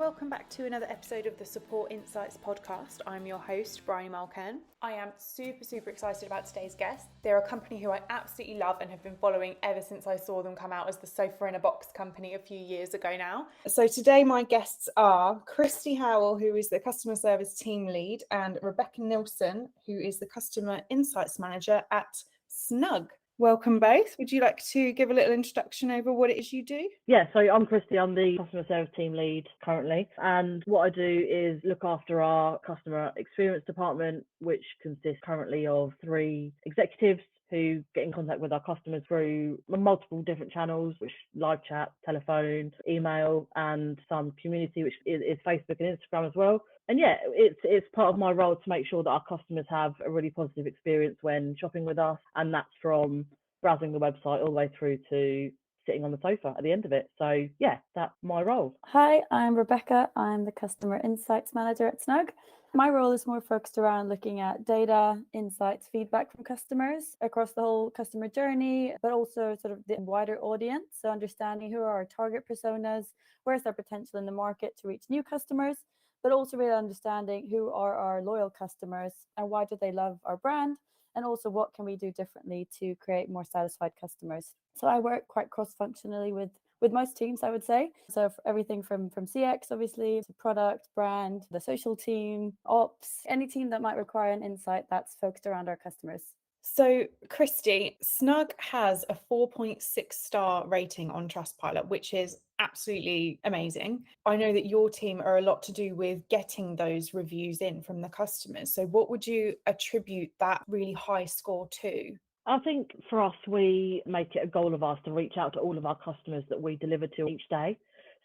Welcome back to another episode of the Support Insights podcast. I'm your host, Bryony Malken. I am super excited about today's guest. They're a company who I absolutely love and have been following ever since I saw them come out as the Sofa in a Box company a few years ago now. So today my guests are Kristy Howell, who is the Customer Service Team Lead, and Rebecca Nilsson, who is the Customer Insights Manager at Snug. Welcome both. Would you like to give a little introduction over what it is you do? Yeah, so I'm Kristy. I'm the Customer Service Team Lead currently. And what I do is look after our Customer Experience Department, which consists currently of 3 executives who get in contact with our customers through multiple different channels, which live chat, telephone, email, and some community, which is Facebook and Instagram as well. And yeah, it's part of my role to make sure that our customers have a really positive experience when shopping with us, and that's from browsing the website all the way through to sitting on the sofa at the end of it. So yeah, that's my role. Hi, I'm Rebecca. I'm the Customer Insights Manager at Snug. My role is more focused around looking at data, insights, feedback from customers across the whole customer journey, but also sort of the wider audience. So understanding who are our target personas, where's their potential in the market to reach new customers, but also really understanding who are our loyal customers and why do they love our brand, and also what can we do differently to create more satisfied customers. So I work quite cross-functionally with most teams, I would say. So for everything from CX, obviously, to product, brand, the social team, ops, any team that might require an insight that's focused around our customers. So, Kristy, Snug has a 4.6 star rating on Trustpilot, which is absolutely amazing. I know that your team are a lot to do with getting those reviews in from the customers. So what would you attribute that really high score to? I think for us, we make it a goal of ours to reach out to all of our customers that we deliver to each day.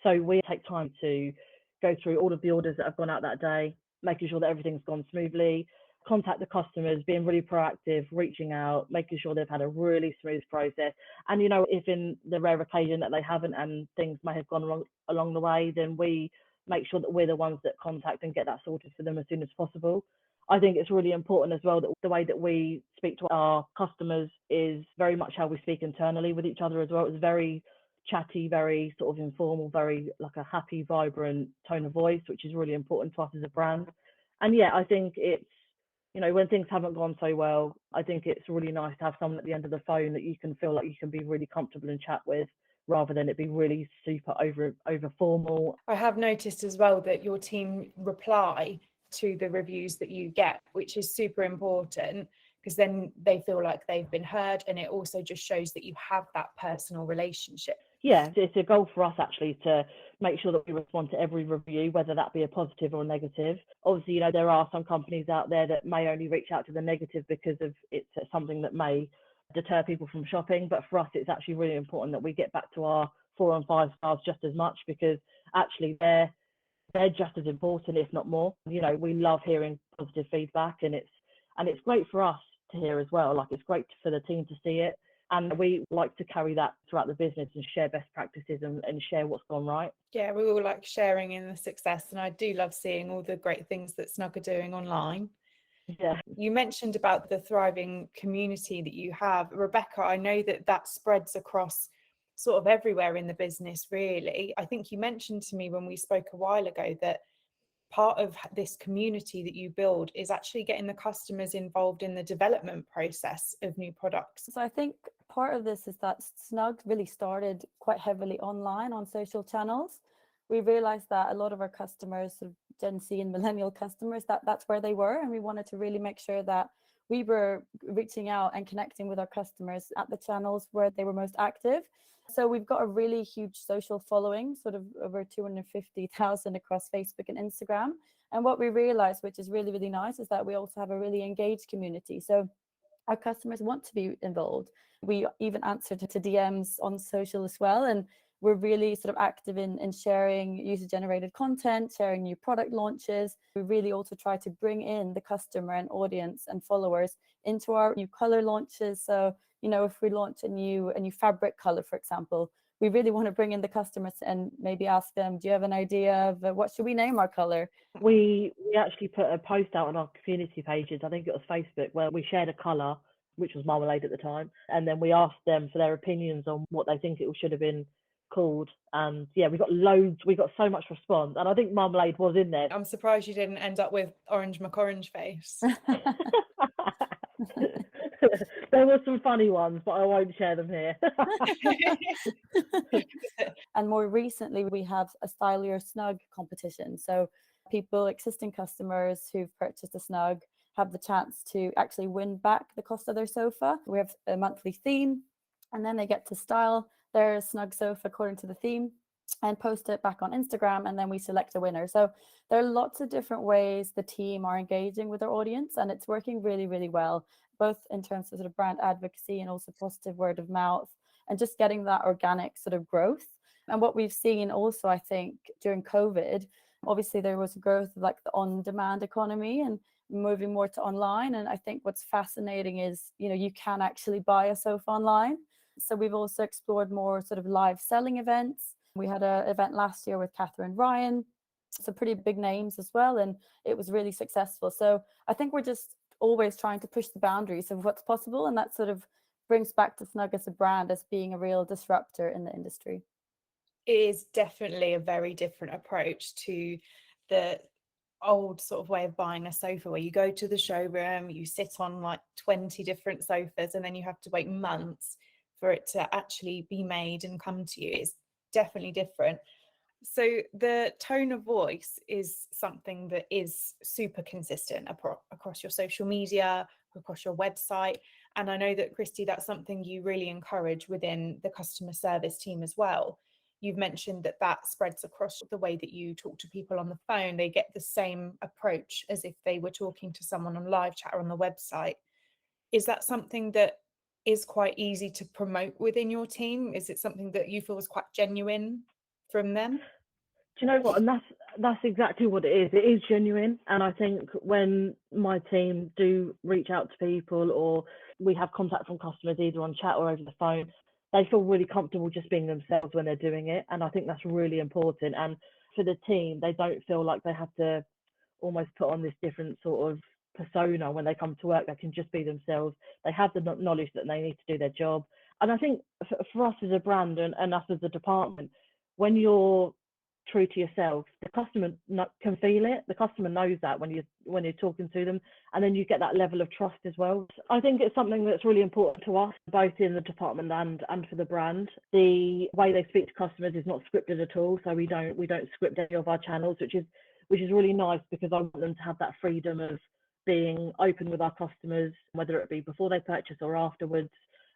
So we take time to go through all of the orders that have gone out that day, making sure that everything's gone smoothly, contact the customers, being really proactive, reaching out, making sure they've had a really smooth process. And, you know, if in the rare occasion that they haven't and things may have gone wrong along the way, then we make sure that we're the ones that contact and get that sorted for them as soon as possible. I think it's really important as well that the way that we speak to our customers is very much how we speak internally with each other as well. It's very chatty, very sort of informal, very like a happy, vibrant tone of voice, which is really important to us as a brand. And yeah, I think it's, you know, when things haven't gone so well, I think it's really nice to have someone at the end of the phone that you can feel like you can be really comfortable and chat with, rather than it be really super over formal. I have noticed as well that your team reply to the reviews that you get, which is super important, because then they feel like they've been heard, and it also just shows that you have that personal relationship. Yeah, it's a goal for us actually to make sure that we respond to every review, whether that be a positive or a negative. Obviously, you know, there are some companies out there that may only reach out to the negative because of it's something that may deter people from shopping. But for us, it's actually really important that we get back to our 4 and 5 stars just as much, because actually they're just as important, if not more. You know, we love hearing positive feedback, and it's great for us to hear as well. Like, it's great for the team to see it. And we like to carry that throughout the business and share best practices and share what's gone right. Yeah, we all like sharing in the success, and I do love seeing all the great things that Snug are doing online. Yeah. You mentioned about the thriving community that you have. Rebecca, I know that spreads across sort of everywhere in the business, really. I think you mentioned to me when we spoke a while ago that part of this community that you build is actually getting the customers involved in the development process of new products. So I think part of this is that Snug really started quite heavily online on social channels. We realized that a lot of our customers, sort of Gen Z and millennial customers, that's where they were, and we wanted to really make sure that we were reaching out and connecting with our customers at the channels where they were most active. So we've got a really huge social following, sort of over 250,000 across Facebook and Instagram. And what we realized, which is really, really nice, is that we also have a really engaged community. So our customers want to be involved. We even answer to DMs on social as well. And we're really sort of active in sharing user-generated content, sharing new product launches. We really also try to bring in the customer and audience and followers into our new color launches. So, you know, if we launch a new fabric color, for example, we really want to bring in the customers and maybe ask them, do you have an idea of what should we name our color? We actually put a post out on our community pages, I think it was Facebook, where we shared a color, which was marmalade at the time. And then we asked them for their opinions on what they think it should have been called. And yeah, we got so much response. And I think marmalade was in there. I'm surprised you didn't end up with orange McOrange face. There were some funny ones, but I won't share them here. And more recently, we have a Style Your Snug competition. So existing customers who've purchased a Snug have the chance to actually win back the cost of their sofa. We have a monthly theme, and then they get to style their Snug sofa according to the theme and post it back on Instagram, and then we select a winner. So there are lots of different ways the team are engaging with their audience, and it's working really, really well, both in terms of sort of brand advocacy and also positive word of mouth, and just getting that organic sort of growth. And what we've seen also, I think, during COVID, obviously there was growth of like the on-demand economy and moving more to online. And I think what's fascinating is, you can actually buy a sofa online. So we've also explored more sort of live selling events. We had an event last year with Catherine Ryan, some pretty big names as well, and it was really successful. So I think we're just always trying to push the boundaries of what's possible, and that sort of brings back to Snug as a brand as being a real disruptor in the industry. It is definitely a very different approach to the old sort of way of buying a sofa, where you go to the showroom, you sit on like 20 different sofas, and then you have to wait months for it to actually be made and come to you. It's definitely different. So the tone of voice is something that is super consistent across your social media, across your website. And I know that, Kristy, that's something you really encourage within the customer service team as well. You've mentioned that spreads across the way that you talk to people on the phone. They get the same approach as if they were talking to someone on live chat or on the website. Is that something that is quite easy to promote within your team? Is it something that you feel was quite genuine from them? Do you know what? And that's exactly what it is. It is genuine. And I think when my team do reach out to people, or we have contact from customers either on chat or over the phone, they feel really comfortable just being themselves when they're doing it. And I think that's really important. And for the team, they don't feel like they have to almost put on this different sort of persona when they come to work. They can just be themselves. They have the knowledge that they need to do their job. And I think for us as a brand and us as a department, when you're true to yourself, the customer can feel it. The customer knows that when you're talking to them, and then you get that level of trust as well. I think it's something that's really important to us, both in the department and for the brand. The way they speak to customers is not scripted at all, so we don't script any of our channels, which is really nice, because I want them to have that freedom of being open with our customers, whether it be before they purchase or afterwards.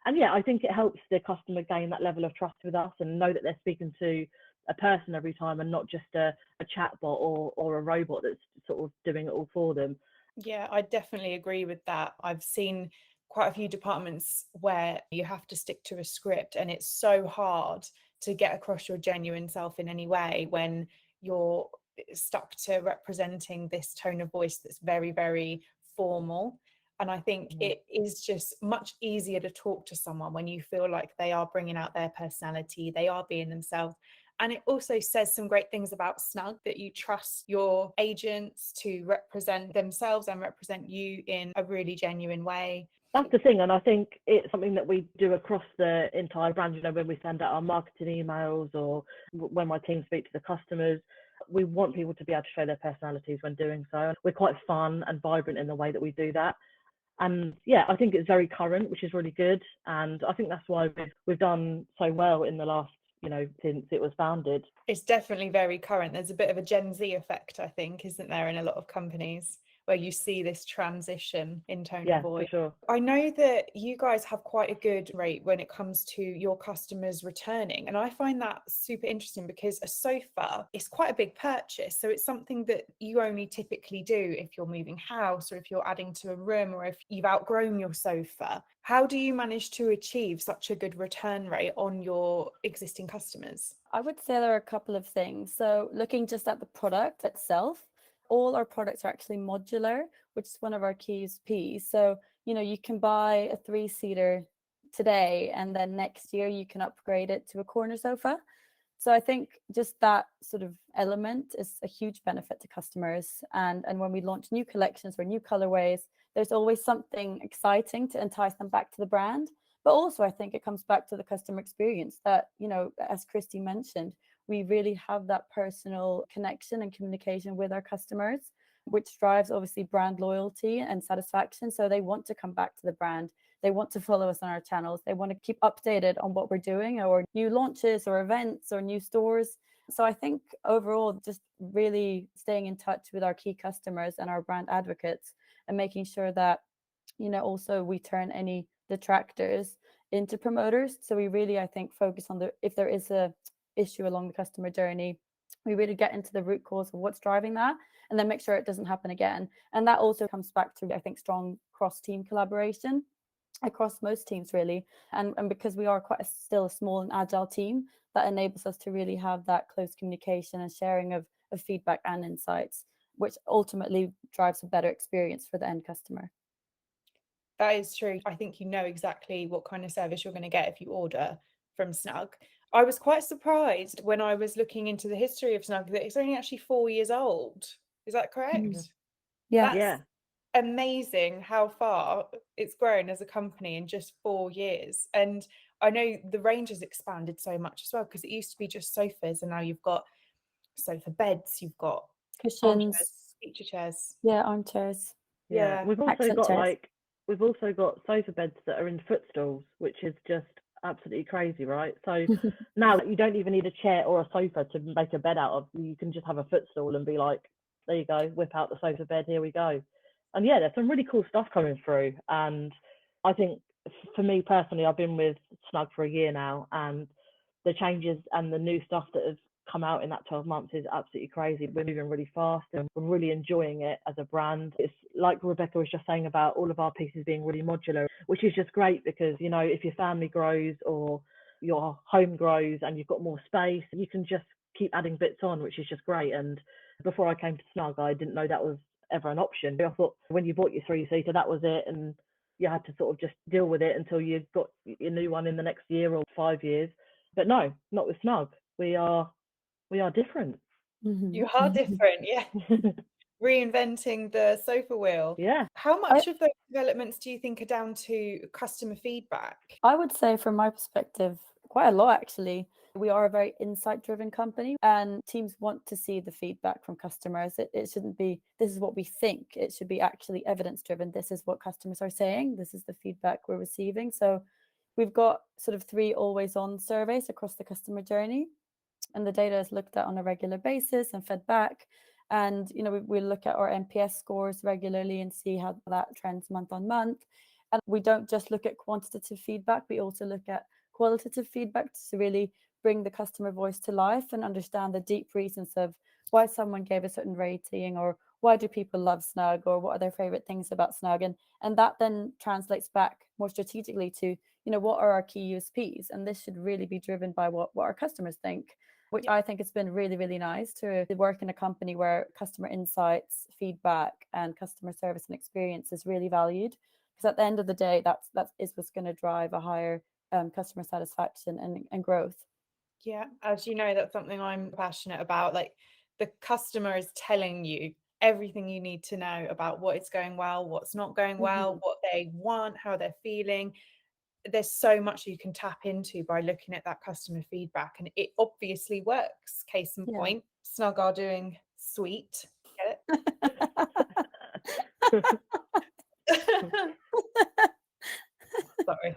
And yeah, I think it helps the customer gain that level of trust with us and know that they're speaking to a person every time, and not just a chatbot or a robot that's sort of doing it all for them. Yeah, I definitely agree with that. I've seen quite a few departments where you have to stick to a script, and it's so hard to get across your genuine self in any way when you're stuck to representing this tone of voice that's very, very formal. And I think it is just much easier to talk to someone when you feel like they are bringing out their personality, they are being themselves. And it also says some great things about Snug, that you trust your agents to represent themselves and represent you in a really genuine way. That's the thing, and I think it's something that we do across the entire brand. When we send out our marketing emails, or when my team speak to the customers, we want people to be able to show their personalities when doing so. We're quite fun and vibrant in the way that we do that. And yeah, I think it's very current, which is really good. And I think that's why we've done so well in the last, since it was founded. It's definitely very current. There's a bit of a Gen Z effect, I think, isn't there, in a lot of companies, where you see this transition in tone of voice. For sure. I know that you guys have quite a good rate when it comes to your customers returning. And I find that super interesting, because a sofa is quite a big purchase. So it's something that you only typically do if you're moving house, or if you're adding to a room, or if you've outgrown your sofa. How do you manage to achieve such a good return rate on your existing customers? I would say there are a couple of things. So looking just at the product itself, all our products are actually modular, which is one of our key USPs. So, you can buy a 3-seater today, and then next year you can upgrade it to a corner sofa. So I think just that sort of element is a huge benefit to customers. And when we launch new collections or new colorways, there's always something exciting to entice them back to the brand. But also, I think it comes back to the customer experience that, you know, as Kristy mentioned, we really have that personal connection and communication with our customers, which drives obviously brand loyalty and satisfaction. So they want to come back to the brand. They want to follow us on our channels. They want to keep updated on what we're doing, or new launches or events or new stores. So I think overall, just really staying in touch with our key customers and our brand advocates, and making sure that, you know, also we turn any detractors into promoters. So we really, I think, focus on the, if there is a issue along the customer journey, we really get into the root cause of what's driving that, and then make sure it doesn't happen again. And that also comes back to, I think, strong cross team collaboration across most teams, really. And because we are quite still a small and agile team, that enables us to really have that close communication and sharing of feedback and insights, which ultimately drives a better experience for the end customer. That is true. I think you know exactly what kind of service you're going to get if you order from Snug. I was quite surprised when I was looking into the history of Snug that it's only actually 4 years old. Is that correct? Yeah. That's Yeah. amazing how far it's grown as a company in just 4 years. And I know the range has expanded so much as well, because it used to be just sofas, and now you've got sofa beds, you've got armchairs, Cushions. feature chairs. Yeah, armchairs. Yeah. We've also Accent got chairs. sofa beds that are in footstools, which is just absolutely crazy, right? So now you don't even need a chair or a sofa to make a bed out of. You can just have a footstool and be like, there you go, whip out the sofa bed, here we go. And yeah, there's some really cool stuff coming through. And I think for me personally, I've been with Snug for a year now, and the changes and the new stuff that has come out in that 12 months is absolutely crazy. We're moving really fast and we're really enjoying it as a brand. It's like Rebecca was just saying about all of our pieces being really modular, which is just great because, you know, if your family grows or your home grows and you've got more space, you can just keep adding bits on, which is just great. And before I came to Snug, I didn't know that was ever an option. I thought when you bought your 3-seater, that was it, and you had to sort of just deal with it until you got your new one in the next year or 5 years. But no, not with Snug. We are different. You are different, yeah. Reinventing the sofa wheel. Yeah. How much of those developments do you think are down to customer feedback? I would say, from my perspective, quite a lot actually. We are a very insight driven company, and teams want to see the feedback from customers. It shouldn't be, this is what we think. It should be actually evidence driven. This is what customers are saying. This is the feedback we're receiving. So we've got sort of 3 always on surveys across the customer journey, and the data is looked at on a regular basis and fed back. And, you know, we look at our NPS scores regularly and see how that trends month on month. And we don't just look at quantitative feedback, we also look at qualitative feedback to really bring the customer voice to life and understand the deep reasons of why someone gave a certain rating, or why do people love Snug, or what are their favorite things about Snug. And that then translates back more strategically to, you know, what are our key USPs? And this should really be driven by what our customers think, which I think it's been really, really nice to work in a company where customer insights, feedback, and customer service and experience is really valued. Because at the end of the day, that is what's going to drive a higher customer satisfaction and growth. Yeah, as you know, that's something I'm passionate about. Like, the customer is telling you everything you need to know about what is going well, what's not going well, what they want, how they're feeling. There's so much you can tap into by looking at that customer feedback, and it obviously works. Case in point, Snug are doing sweet. Get it? Sorry.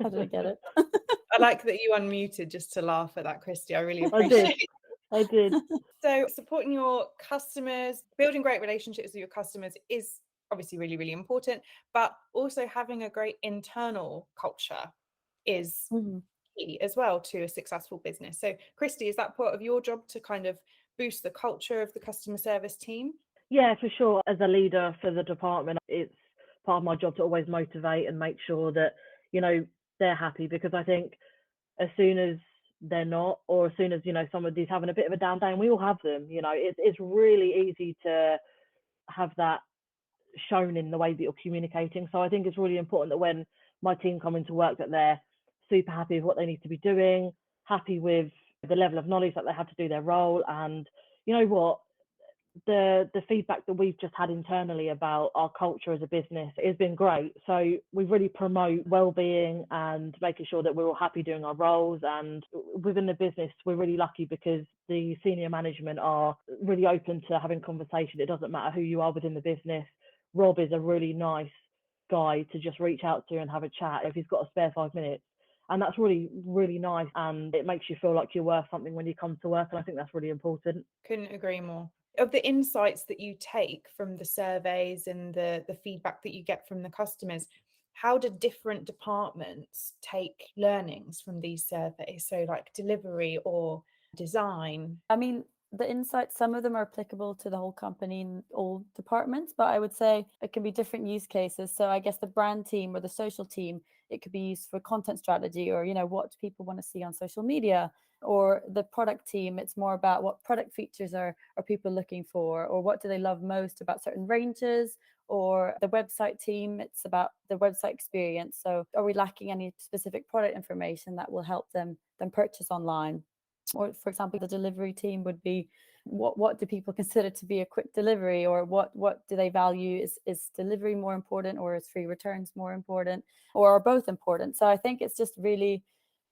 How did I get it? I like that you unmuted just to laugh at that, Kristy. I really appreciate it. I did. So supporting your customers, building great relationships with your customers is obviously really, really important, but also having a great internal culture is key as well to a successful business. So Kristy, is that part of your job to kind of boost the culture of the customer service team? Yeah, for sure. As a leader for the department, it's part of my job to always motivate and make sure that, you know, they're happy, because I think as soon as they're not, or as soon as, you know, somebody's having a bit of a down day, and we all have them, you know, it's really easy to have that shown in the way that you're communicating. So I think it's really important that when my team come into work, that they're super happy with what they need to be doing, happy with the level of knowledge that they have to do their role. And you know what, the feedback that we've just had internally about our culture as a business has been great. So we really promote well-being and making sure that we're all happy doing our roles. And within the business, we're really lucky because the senior management are really open to having conversation. It doesn't matter who you are within the business. Rob is a really nice guy to just reach out to and have a chat if he's got a spare 5 minutes. And that's really, really nice. And it makes you feel like you're worth something when you come to work. And I think that's really important. Couldn't agree more. Of the insights that you take from the surveys and the feedback that you get from the customers, how do different departments take learnings from these surveys? So like delivery or design? I mean, the insights, some of them are applicable to the whole company in all departments, but I would say it can be different use cases. So I guess the brand team or the social team, it could be used for content strategy, or, what do people want to see on social media? Or the product team, it's more about what product features are people looking for, or what do they love most about certain ranges. Or the website team, it's about the website experience. So are we lacking any specific product information that will help them purchase online? Or for example, the delivery team would be what do people consider to be a quick delivery, or what do they value? Is delivery more important, or is free returns more important, or are both important? So I think it's just really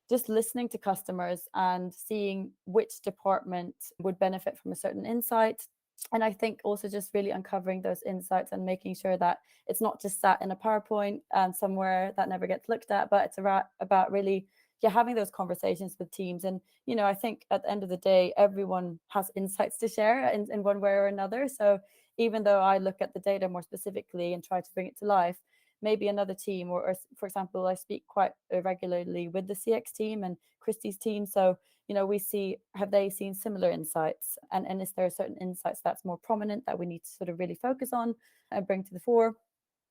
just listening to customers and seeing which department would benefit from a certain insight. And I think also just really uncovering those insights and making sure that it's not just sat in a PowerPoint somewhere that never gets looked at, but it's about really having those conversations with teams. And I think at the end of the day, everyone has insights to share in one way or another. So even though I look at the data more specifically and try to bring it to life, maybe another team, or for example, I speak quite regularly with the CX team and Kristy's team. So we see, have they seen similar insights, and is there certain insights that's more prominent that we need to sort of really focus on and bring to the fore?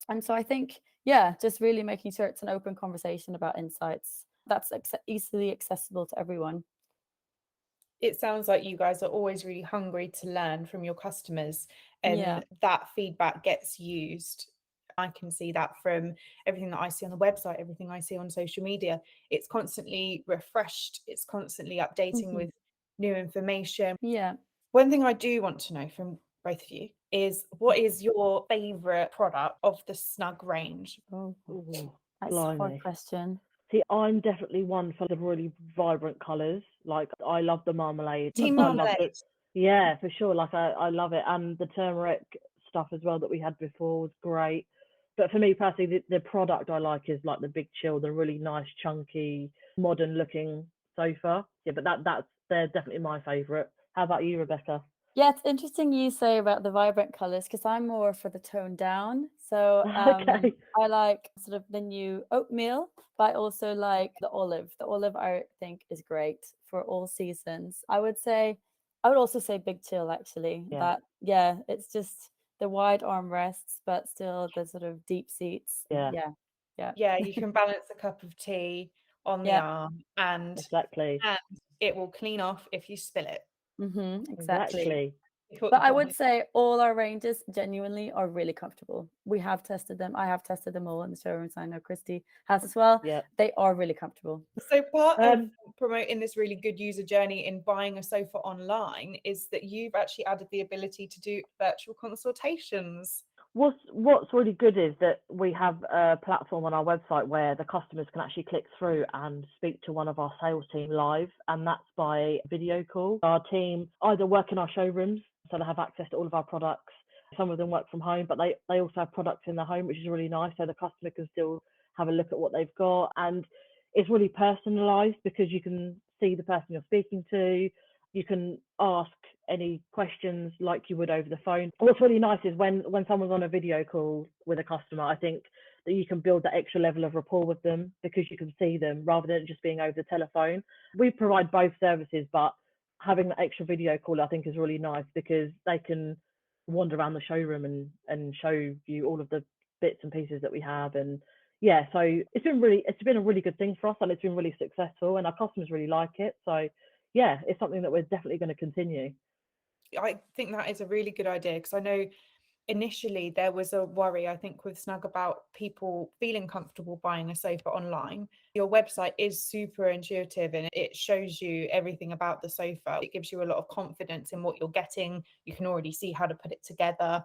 And so I think, just really making sure it's an open conversation about insights that's easily accessible to everyone. It sounds like you guys are always really hungry to learn from your customers, Yeah. and that feedback gets used. I can see that from everything that I see on the website, everything I see on social media. It's constantly refreshed, it's constantly updating with new information. Yeah. One thing I do want to know from both of you is, what is your favorite product of the Snug range? Oh, Ooh, that's a hard blimey. question. See, I'm definitely one for the really vibrant colours. Like, I love the marmalade. Team I love Marmalade. yeah, for sure. Like, I love it. And the turmeric stuff as well that we had before was great. But for me personally, the product I like is like the Big Chill, the really nice, chunky, modern looking sofa. Yeah, but they're definitely my favourite. How about you, Rebecca? Yeah, it's interesting you say about the vibrant colors, because I'm more for the tone down. So Okay. I like sort of the new oatmeal, but I also like the olive. The olive I think is great for all seasons. I would also say Big Chill, actually. Yeah. It's just the wide armrests, but still the sort of deep seats. Yeah. Yeah. Yeah, you can balance a cup of tea on the Yeah. arm, and Exactly. it will clean off if you spill it. Exactly. Exactly. But I would say all our ranges genuinely are really comfortable. We have tested them. I have tested them all in the showrooms. I know Kristy has as well. Yeah. They are really comfortable. So part of Um, promoting this really good user journey in buying a sofa online is that you've actually added the ability to do virtual consultations. what's really good is that we have a platform on our website where the customers can actually click through and speak to one of our sales team live, and that's by video call. Our team either work in our showrooms, so they have access to all of our products. Some of them work from home, but they also have products in their home, which is really nice, so the customer can still have a look at what they've got. And it's really personalized because you can see the person you're speaking to. You can ask any questions like you would over the phone. What's really nice is when someone's on a video call with a customer, I think that you can build that extra level of rapport with them because you can see them rather than just being over the telephone. We provide both services, but having that extra video call I think is really nice because they can wander around the showroom and show you all of the bits and pieces that we have. And yeah, so it's been a really good thing for us, and it's been really successful, and our customers really like it. So yeah, it's something that we're definitely going to continue. I think that is a really good idea, because I know initially there was a worry, I think, with Snug about people feeling comfortable buying a sofa online. Your website is super intuitive and it shows you everything about the sofa. It gives you a lot of confidence in what you're getting. You can already see how to put it together.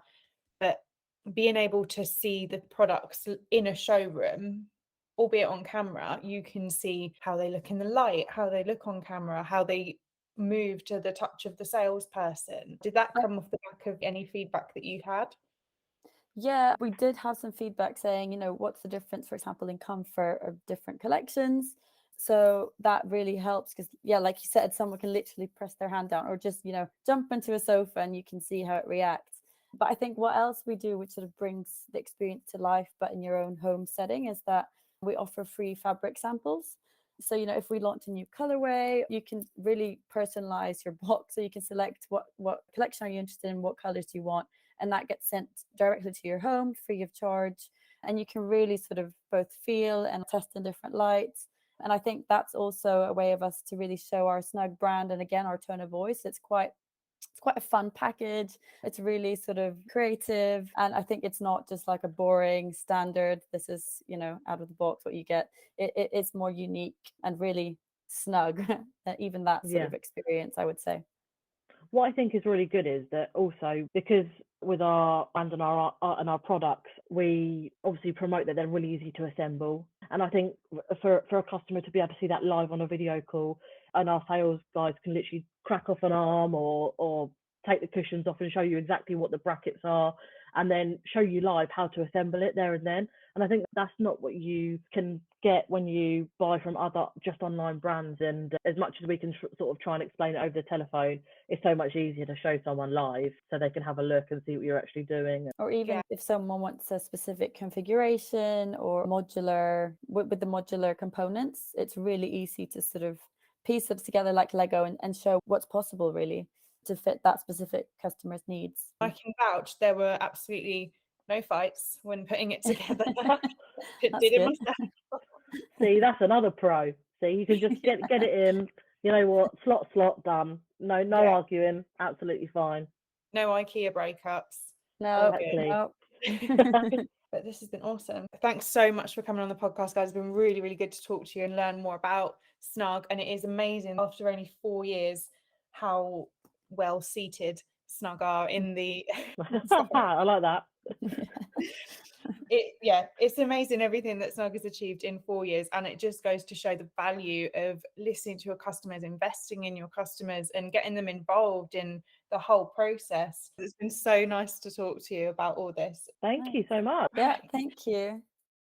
But being able to see the products in a showroom, albeit on camera, you can see how they look in the light, how they look on camera, how they move to the touch of the salesperson. Did that come off the back of any feedback that you had? Yeah, we did have some feedback saying, what's the difference, for example, in comfort of different collections. So that really helps because, yeah, like you said, someone can literally press their hand down or just, jump into a sofa and you can see how it reacts. But I think what else we do, which sort of brings the experience to life, but in your own home setting, is that we offer free fabric samples. So, if we launch a new colorway, you can really personalize your box. So you can select what collection are you interested in, what colors do you want, and that gets sent directly to your home free of charge. And you can really sort of both feel and test in different lights. And I think that's also a way of us to really show our Snug brand and again our tone of voice. It's quite a fun package. It's really sort of creative. And I think it's not just like a boring standard, this is, out of the box what you get. It's more unique and really Snug, even that sort of experience, I would say. What I think is really good is that also because with our brand and our art and our products, we obviously promote that they're really easy to assemble. And I think for a customer to be able to see that live on a video call, and our sales guys can literally crack off an arm or take the cushions off and show you exactly what the brackets are, and then show you live how to assemble it there and then. And I think that's not what you can get when you buy from other just online brands. And as much as we can sort of try and explain it over the telephone, it's so much easier to show someone live so they can have a look and see what you're actually doing. Or even if someone wants a specific configuration or modular, with the modular components, it's really easy to sort of piece them together like Lego and show what's possible really to fit that specific customer's needs. I can vouch there were absolutely no fights when putting it together. Did it myself. See, that's another pro. See, you can just get it in. You know what? Slot, done. No arguing. Absolutely fine. No IKEA breakups. No. But this has been awesome. Thanks so much for coming on the podcast, guys. It's been really, really good to talk to you and learn more about Snug. And it is amazing after only 4 years how well seated Snug are in the I like that. It's amazing everything that Snug has achieved in 4 years, and it just goes to show the value of listening to your customers, investing in your customers and getting them involved in the whole process. It's been so nice to talk to you about all this. Thank you so much. Yeah, thank you.